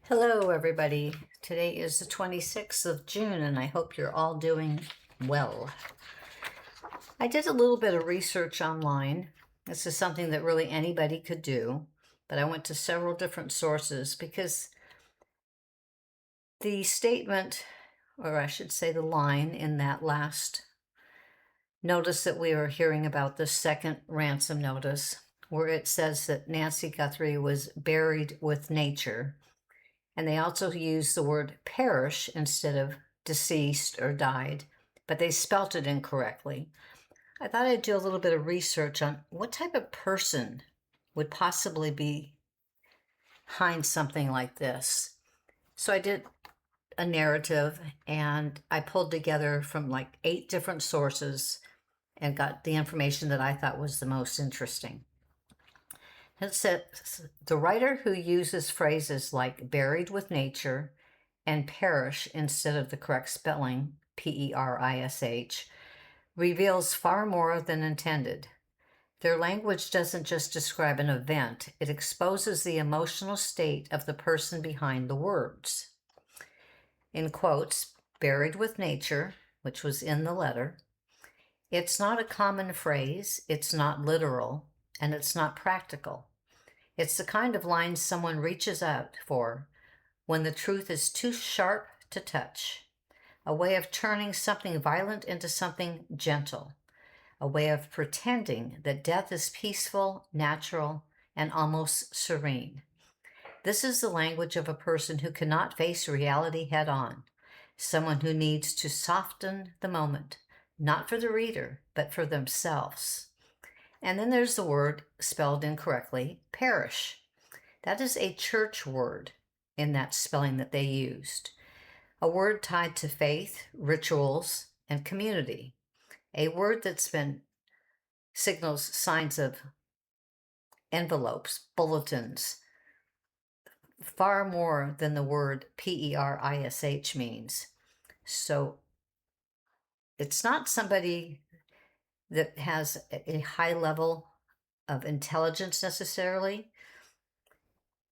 Hello, everybody. Today is the 26th of June, and I hope you're all doing well. I did a little bit of research online. This is something that really anybody could do, but I went to several different sources because the statement, or I should say the line in that last notice that we were hearing about, the second ransom notice, where it says that Nancy Guthrie was buried with nature. And they also use the word perish instead of deceased or died, but they spelt it incorrectly. I thought I'd do a little bit of research on what type of person would possibly be behind something like this. So I did a narrative and I pulled together from like 8 different sources and got the information that I thought was the most interesting. It says the writer who uses phrases like buried with nature and perish instead of the correct spelling, P-E-R-I-S-H, reveals far more than intended. Their language doesn't just describe an event, it exposes the emotional state of the person behind the words. In quotes, buried with nature, which was in the letter, it's not a common phrase, it's not literal, and it's not practical. It's the kind of line someone reaches out for when the truth is too sharp to touch, a way of turning something violent into something gentle, a way of pretending that death is peaceful, natural, and almost serene. This is the language of a person who cannot face reality head on, someone who needs to soften the moment, not for the reader, but for themselves. And then there's the word, spelled incorrectly, perish. That is a church word in that spelling that they used. A word tied to faith, rituals, and community. A word that's been signals signs of envelopes, bulletins, far more than the word P-E-R-I-S-H means. So it's not somebody that has a high level of intelligence necessarily.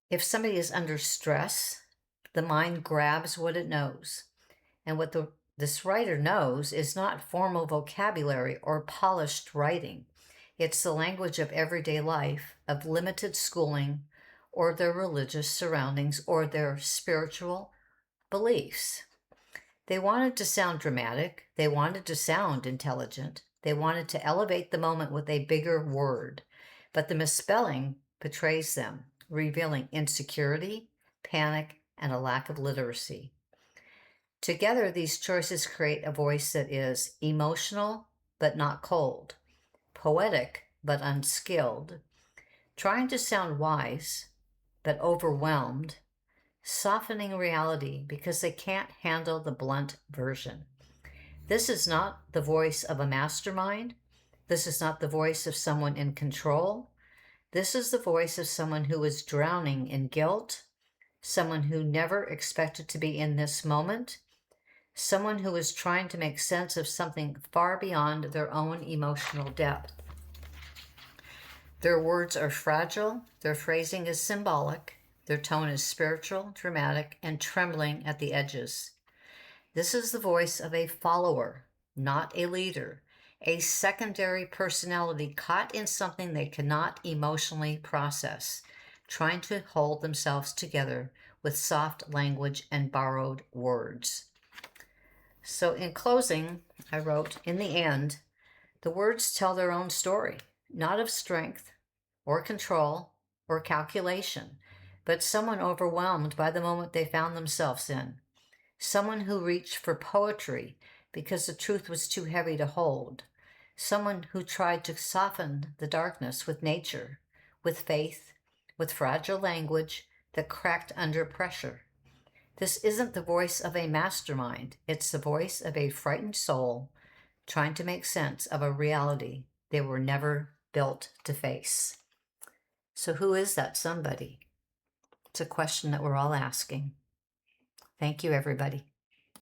If somebody is under stress, the mind grabs what it knows. And what this writer knows is not formal vocabulary or polished writing. It's the language of everyday life, of limited schooling, or their religious surroundings, or their spiritual beliefs. They wanted to sound dramatic. They wanted to sound intelligent. They wanted to elevate the moment with a bigger word. But the misspelling betrays them, revealing insecurity, panic, and a lack of literacy. Together, these choices create a voice that is emotional but not cold, poetic but unskilled, trying to sound wise but overwhelmed, softening reality because they can't handle the blunt version. This is not the voice of a mastermind. This is not the voice of someone in control. This is the voice of someone who is drowning in guilt, someone who never expected to be in this moment, someone who is trying to make sense of something far beyond their own emotional depth. Their words are fragile, their phrasing is symbolic, their tone is spiritual, dramatic, and trembling at the edges. This is the voice of a follower, not a leader, a secondary personality caught in something they cannot emotionally process, trying to hold themselves together with soft language and borrowed words. So in closing, I wrote, in the end, the words tell their own story, not of strength or control or calculation, but someone overwhelmed by the moment they found themselves in. Someone who reached for poetry because the truth was too heavy to hold. Someone who tried to soften the darkness with nature, with faith, with fragile language that cracked under pressure. This isn't the voice of a mastermind. It's the voice of a frightened soul trying to make sense of a reality they were never built to face. So who is that somebody? It's a question that we're all asking. Thank you, everybody.